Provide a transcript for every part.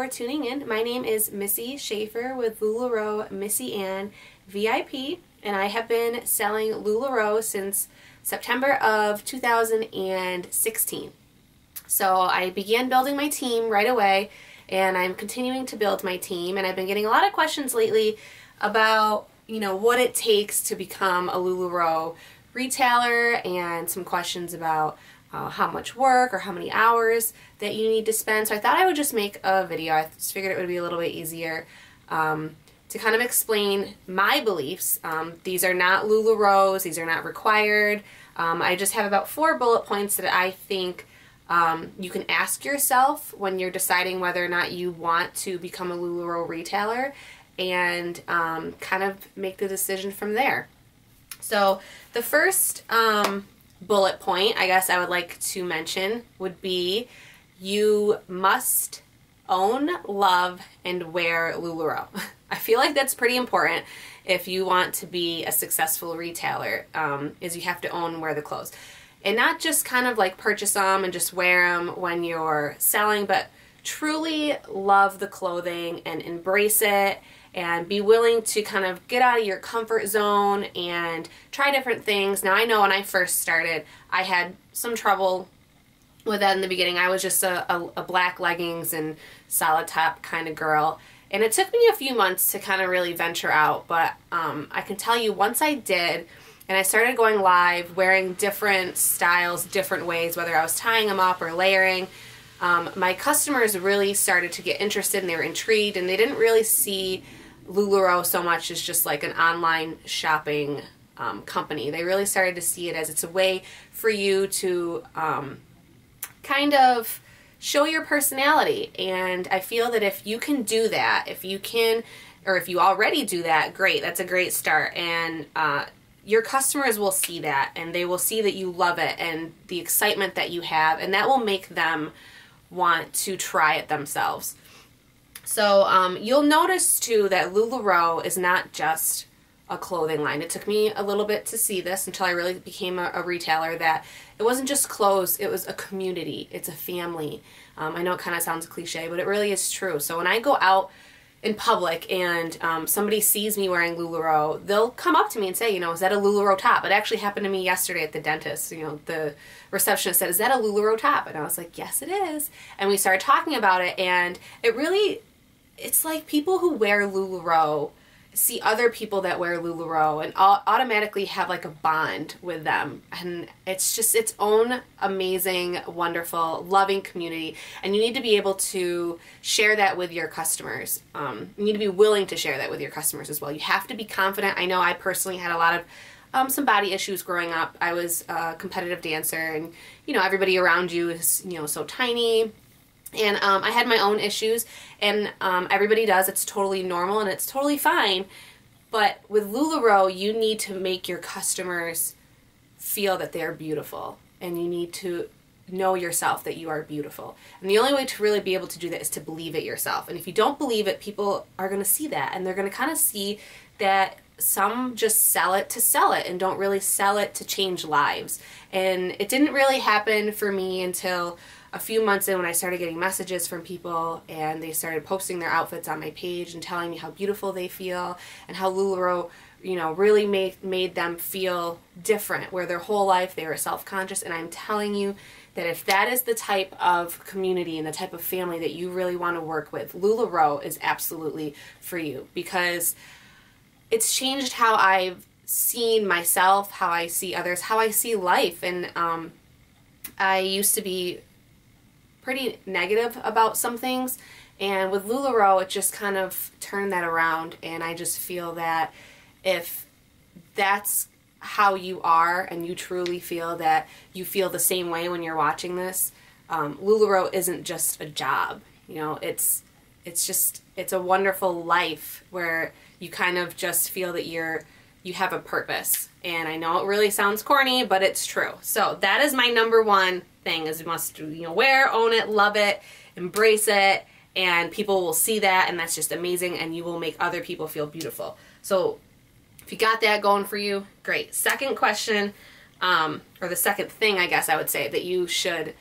tuning in. My name is Missy Shafer with LuLaRoeMissyAnneVIP, and I have been selling LuLaRoe since September of 2016. So I began building my team right away, and I'm continuing to build my team, and I've been getting a lot of questions lately about, what it takes to become a LuLaRoe retailer, and some questions about how much work or how many hours that you need to spend. So I thought I would just make a video. I just figured it would be a little bit easier to kind of explain my beliefs. These are not LuLaRoe's, these are not required. I just have about 4 bullet points that I think you can ask yourself when you're deciding whether or not you want to become a LuLaRoe retailer, and kind of make the decision from there. So the first bullet point I guess I would like to mention would be you must own, love, and wear LuLaRoe. I feel like that's pretty important if you want to be a successful retailer, is you have to own and wear the clothes. And not just kind of like purchase them and just wear them when you're selling, but truly love the clothing and embrace it, and be willing to kind of get out of your comfort zone and try different things. Now, I know when I first started, I had some trouble with that in the beginning. I was just a black leggings and solid top kind of girl, and it took me a few months to kind of really venture out, but I can tell you, once I did, and I started going live, wearing different styles, different ways, whether I was tying them up or layering, my customers really started to get interested, and they were intrigued, and they didn't really see LuLaRoe so much as just like an online shopping company. They really started to see it as it's a way for you to kind of show your personality. And I feel that if you can do that, if you already do that, great, that's a great start. And your customers will see that, and they will see that you love it and the excitement that you have, and that will make them want to try it themselves. So you'll notice too that LuLaRoe is not just a clothing line. It took me a little bit to see this until I really became a retailer, that it wasn't just clothes, it was a community, it's a family. I know it kind of sounds cliche, but it really is true. So when I go out in public and somebody sees me wearing LuLaRoe, they'll come up to me and say, is that a LuLaRoe top? It actually happened to me yesterday at the dentist. The receptionist said, is that a LuLaRoe top? And I was like, yes, it is. And we started talking about it, and it's like people who wear LuLaRoe see other people that wear LuLaRoe and automatically have like a bond with them, and it's just its own amazing, wonderful, loving community, and you need to be able to share that with your customers. You need to be willing to share that with your customers as well. You have to be confident. I know I personally had a lot of some body issues growing up. I was a competitive dancer, and everybody around you is so tiny. And I had my own issues, and everybody does. It's totally normal, and it's totally fine. But with LuLaRoe, you need to make your customers feel that they're beautiful, and you need to know yourself that you are beautiful. And the only way to really be able to do that is to believe it yourself. And if you don't believe it, people are going to see that, and they're going to kind of see that some just sell it to sell it and don't really sell it to change lives. And it didn't really happen for me until a few months in, when I started getting messages from people, and they started posting their outfits on my page and telling me how beautiful they feel, and how LuLaRoe, really made them feel different, where their whole life they were self-conscious. And I'm telling you that if that is the type of community and the type of family that you really want to work with, LuLaRoe is absolutely for you, because it's changed how I've seen myself, how I see others, how I see life. And I used to be pretty negative about some things, and with LuLaRoe it just kind of turned that around. And I just feel that if that's how you are, and you truly feel that you feel the same way when you're watching this, LuLaRoe isn't just a job. It's a wonderful life where you kind of just feel that you have a purpose. And I know it really sounds corny, but it's true. So that is my number one thing, is you must wear, own it, love it, embrace it, and people will see that, and that's just amazing, and you will make other people feel beautiful. So if you got that going for you, great. Second question, or the second thing I guess I would say that you should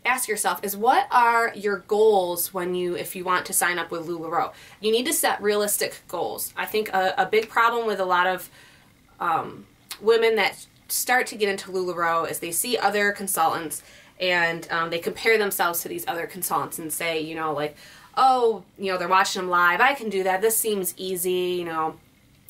ask yourself is, what are your goals if you want to sign up with LuLaRoe? You need to set realistic goals. I think a big problem with a lot of women that start to get into LuLaRoe is they see other consultants and they compare themselves to these other consultants and say, you know, like, oh, you know, they're watching them live, I can do that, this seems easy, you know,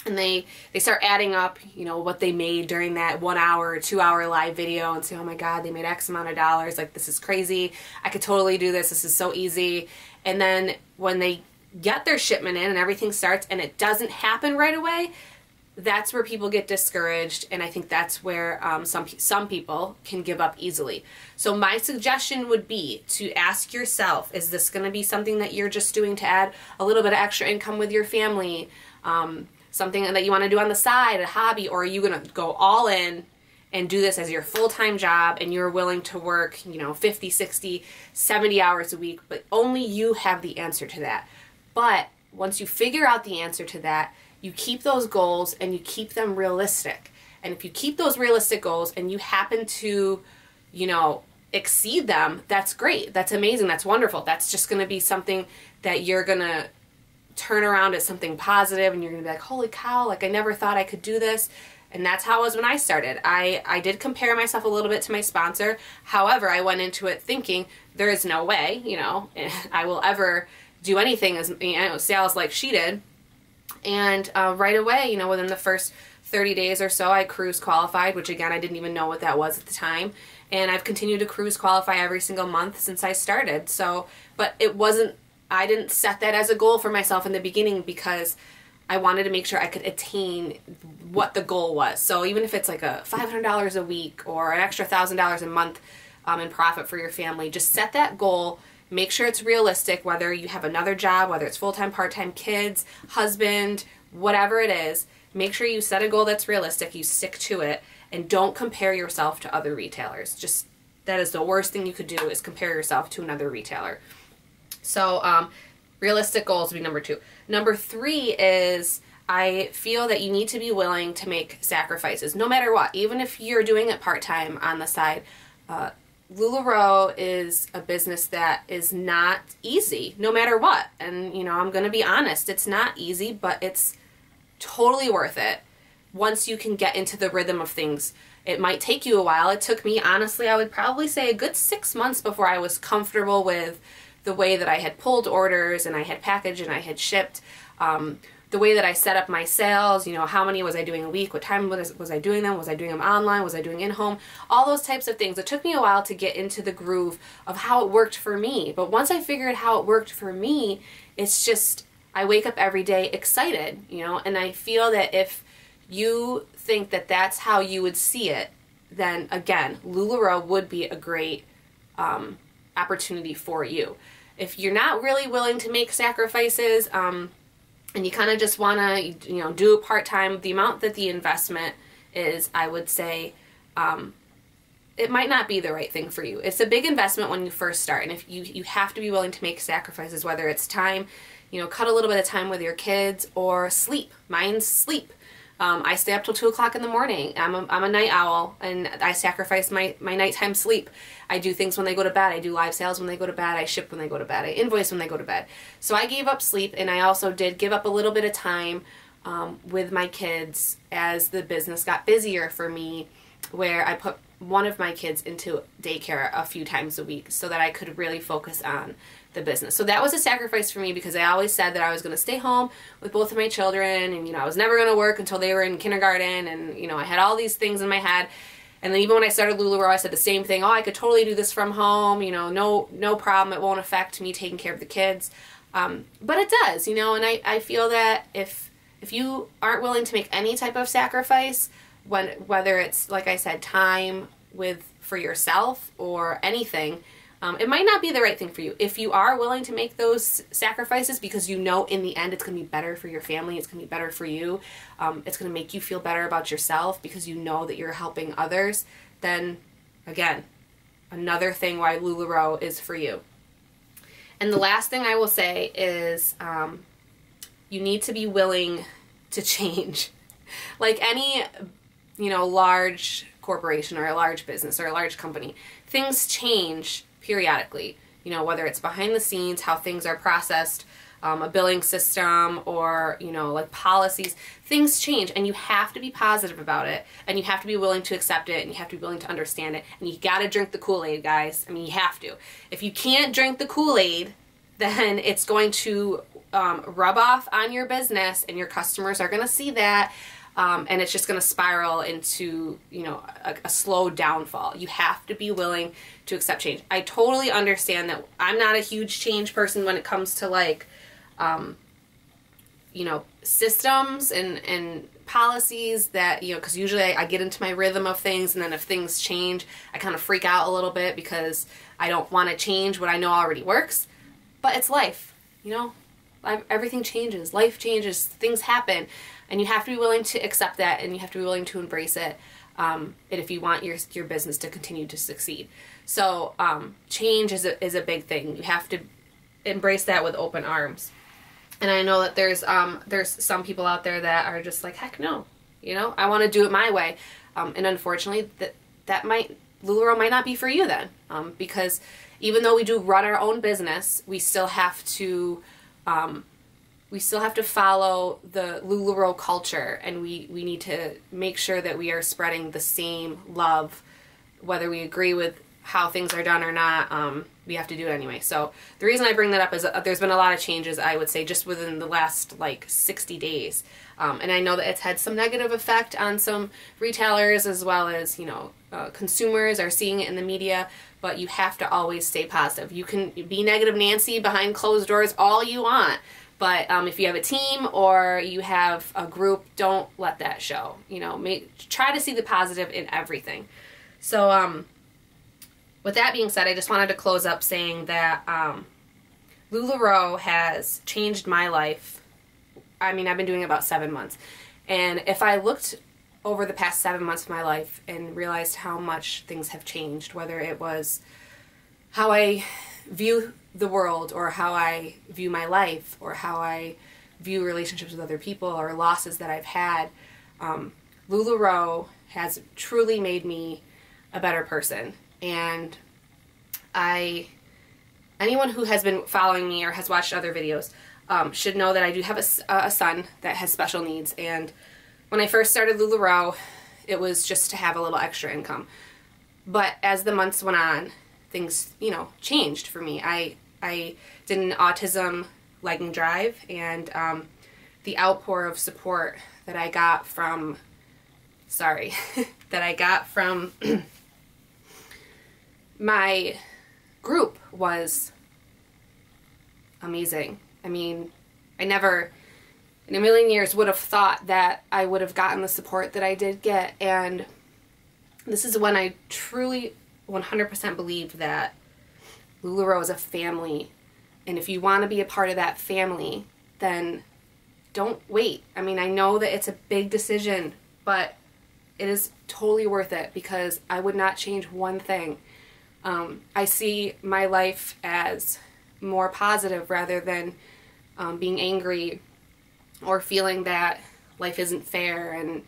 and they start adding up, you know, what they made during that 1 hour or 2 hour live video and say, oh my God, they made X amount of dollars, like, this is crazy, I could totally do this, this is so easy. And then when they get their shipment in and everything starts and it doesn't happen right away, that's where people get discouraged, and I think that's where some people can give up easily. So my suggestion would be to ask yourself, is this going to be something that you're just doing to add a little bit of extra income with your family, something that you want to do on the side, a hobby, or are you going to go all in and do this as your full-time job and you're willing to work, you know, 50, 60, 70 hours a week, but only you have the answer to that. But once you figure out the answer to that, you keep those goals and you keep them realistic. And if you keep those realistic goals and you happen to, you know, exceed them, that's great. That's amazing. That's wonderful. That's just going to be something that you're going to turn around as something positive, and you're going to be like, holy cow, like, I never thought I could do this. And that's how it was when I started. I did compare myself a little bit to my sponsor. However, I went into it thinking there is no way, you know, I will ever do anything as, you know, sales like she did. And right away, you know, within the first 30 days or so, I cruise qualified, which again, I didn't even know what that was at the time. And I've continued to cruise qualify every single month since I started. So, but it wasn't, I didn't set that as a goal for myself in the beginning because I wanted to make sure I could attain what the goal was. So even if it's like a $500 a week or an extra $1,000 a month in profit for your family, just set that goal. Make sure it's realistic, whether you have another job, whether it's full-time, part-time, kids, husband, whatever it is. Make sure you set a goal that's realistic, you stick to it, and don't compare yourself to other retailers. Just, that is the worst thing you could do, is compare yourself to another retailer. So realistic goals would be number 2. Number 3 is, I feel that you need to be willing to make sacrifices, no matter what. Even if you're doing it part-time on the side, LuLaRoe is a business that is not easy, no matter what. And, you know, I'm going to be honest, it's not easy, but it's totally worth it once you can get into the rhythm of things. It might take you a while. It took me, honestly, I would probably say a good 6 months before I was comfortable with the way that I had pulled orders and I had packaged and I had shipped. The way that I set up my sales, you know, how many was I doing a week, what time was I doing them, was I doing them online, was I doing in-home, all those types of things. It took me a while to get into the groove of how it worked for me. But once I figured how it worked for me, it's just, I wake up every day excited, you know, and I feel that if you think that that's how you would see it, then again, LuLaRoe would be a great opportunity for you. If you're not really willing to make sacrifices, and you kind of just want to, you know, do it part-time, the amount that the investment is, I would say, it might not be the right thing for you. It's a big investment when you first start, and if you have to be willing to make sacrifices, whether it's time, you know, cut a little bit of time with your kids, or sleep. Mine's sleep. I stay up till 2 o'clock in the morning. I'm a night owl, and I sacrifice my nighttime sleep. I do things when they go to bed. I do live sales when they go to bed. I ship when they go to bed. I invoice when they go to bed. So I gave up sleep, and I also did give up a little bit of time with my kids as the business got busier for me, where I put one of my kids into daycare a few times a week so that I could really focus on the business. So that was a sacrifice for me, because I always said that I was going to stay home with both of my children, and, you know, I was never going to work until they were in kindergarten, and, you know, I had all these things in my head. And then even when I started LuLaRoe, I said the same thing. Oh, I could totally do this from home, you know, no problem. It won't affect me taking care of the kids. But it does, you know, and I feel that if you aren't willing to make any type of sacrifice, whether it's, like I said, time for yourself or anything, it might not be the right thing for you. If you are willing to make those sacrifices because you know in the end it's going to be better for your family, it's going to be better for you, it's going to make you feel better about yourself because you know that you're helping others, then again, another thing why LuLaRoe is for you. And the last thing I will say is you need to be willing to change. Like any, you know, large corporation or a large business or a large company, things change periodically. You know, whether it's behind the scenes, how things are processed, a billing system, or, you know, like policies. Things change, and you have to be positive about it, and you have to be willing to accept it, and you have to be willing to understand it, and you gotta drink the Kool-Aid, guys. I mean, you have to. If you can't drink the Kool-Aid, then it's going to rub off on your business, and your customers are gonna see that, and it's just gonna spiral into, you know, a slow downfall. You have to be willing to accept change. I totally understand that I'm not a huge change person when it comes to, like, you know, systems and policies that, you know, because usually I get into my rhythm of things, and then if things change, I kind of freak out a little bit because I don't want to change what I know already works. But it's life, you know, everything changes, life changes, things happen, and you have to be willing to accept that, and you have to be willing to embrace it, if you want your business to continue to succeed. So change is a big thing. You have to embrace that with open arms. And I know that there's some people out there that are just like, heck no, you know, I want to do it my way. And unfortunately, LuLaRoe might not be for you then, because even though we do run our own business, we still have to follow the LuLaRoe culture, and we need to make sure that we are spreading the same love, whether we agree with how things are done or not. We have to do it anyway. So the reason I bring that up is there's been a lot of changes, I would say, just within the last like 60 days. And I know that it's had some negative effect on some retailers, as well as, you know, consumers are seeing it in the media, but you have to always stay positive. You can be negative Nancy behind closed doors all you want, but if you have a team or you have a group, don't let that show. You know, try to see the positive in everything. So, with that being said, I just wanted to close up saying that LuLaRoe has changed my life. I mean, I've been doing it about 7 months. And if I looked over the past 7 months of my life and realized how much things have changed, whether it was how I view the world, or how I view my life, or how I view relationships with other people, or losses that I've had, LuLaRoe has truly made me a better person. And anyone who has been following me or has watched other videos should know that I do have a son that has special needs. And when I first started LuLaRoe, it was just to have a little extra income. But as the months went on, things, you know, changed for me. I did an autism legging drive, and the outpour of support that I got from, my group was amazing. I mean, I never in a million years would have thought that I would have gotten the support that I did get, and this is when I truly 100% believe that LuLaRoe is a family, and if you want to be a part of that family, then don't wait. I mean, I know that it's a big decision, but it is totally worth it, because I would not change one thing. I see my life as more positive rather than being angry or feeling that life isn't fair, and,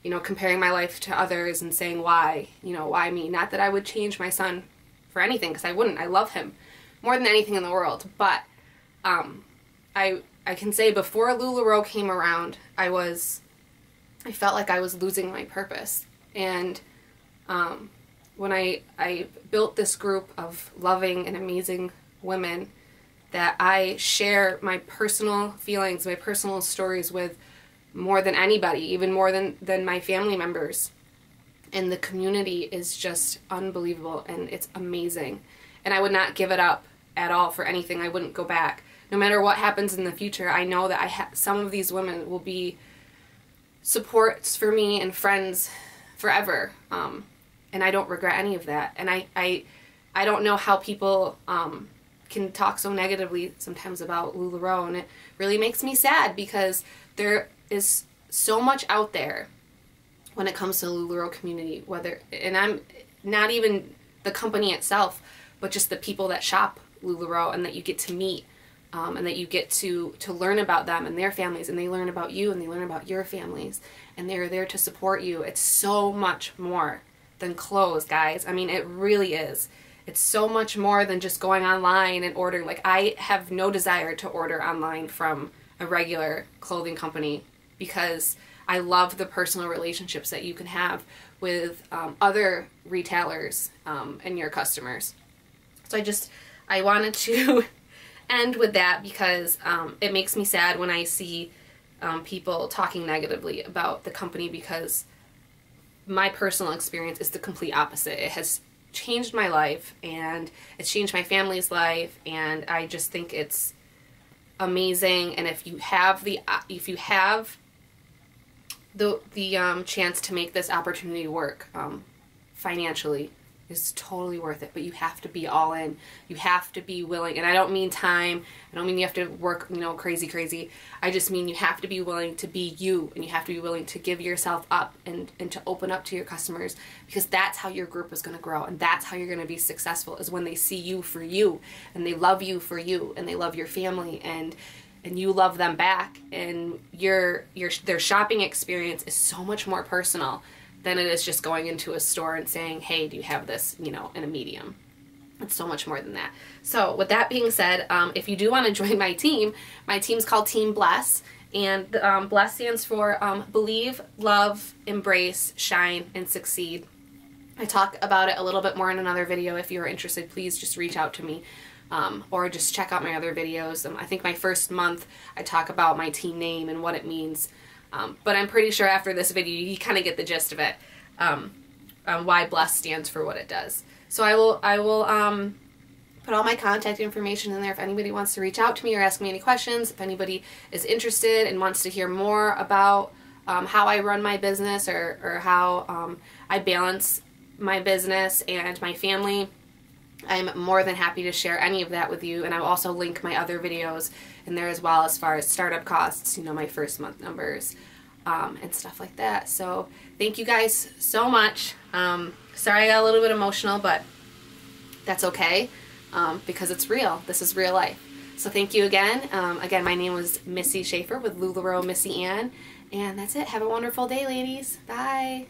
you know, comparing my life to others and saying why, you know, why me? Not that I would change my son for anything, because I wouldn't. I love him more than anything in the world. But I can say before LuLaRoe came around, I felt like I was losing my purpose. And when I built this group of loving and amazing women that I share my personal feelings, my personal stories with more than anybody, even more than my family members. And the community is just unbelievable, and it's amazing. And I would not give it up at all for anything. I wouldn't go back. No matter what happens in the future, I know that some of these women will be supports for me and friends forever. And I don't regret any of that. And I don't know how people can talk so negatively sometimes about LuLaRoe, and it really makes me sad, because there is so much out there when it comes to the LuLaRoe community, and I'm not even the company itself, but just the people that shop LuLaRoe and that you get to meet, and that you get to learn about them and their families, and they learn about you and they learn about your families, and they're there to support you. It's so much more than clothes, guys. I mean, it really is. It's so much more than just going online and ordering. Like, I have no desire to order online from a regular clothing company because I love the personal relationships that you can have with other retailers and your customers. So I wanted to end with that because it makes me sad when I see people talking negatively about the company, because my personal experience is the complete opposite. It has changed my life, and it's changed my family's life, and I just think it's amazing. And if you have the chance to make this opportunity work financially, is totally worth it. But you have to be all in. You have to be willing. And I don't mean time. I don't mean you have to work, crazy. I just mean you have to be willing to be you, and you have to be willing to give yourself up and to open up to your customers, because that's how your group is going to grow, and that's how you're going to be successful, is when they see you for you, and they love you for you, and they love your family, and you love them back, and their shopping experience is so much more personal than it is just going into a store and saying, hey, do you have this, in a medium. It's so much more than that. So with that being said, if you do want to join my team's called Team Bless, and Bless stands for Believe, Love, Embrace, Shine, and Succeed. I talk about it a little bit more in another video. If you're interested, please just reach out to me. Or just check out my other videos. I think my first month I talk about my team name and what it means. But I'm pretty sure after this video you kind of get the gist of it, why Bless stands for what it does. So I will put all my contact information in there if anybody wants to reach out to me or ask me any questions. If anybody is interested and wants to hear more about how I run my business, or how I balance my business and my family, I'm more than happy to share any of that with you. And I'll also link my other videos in there as well, as far as startup costs, my first month numbers, and stuff like that. So thank you guys so much. Sorry I got a little bit emotional, but that's okay, because it's real. This is real life. So thank you again. Again, my name was Missy Schaefer with LuLaRoe Missy Ann, and that's it. Have a wonderful day, ladies. Bye.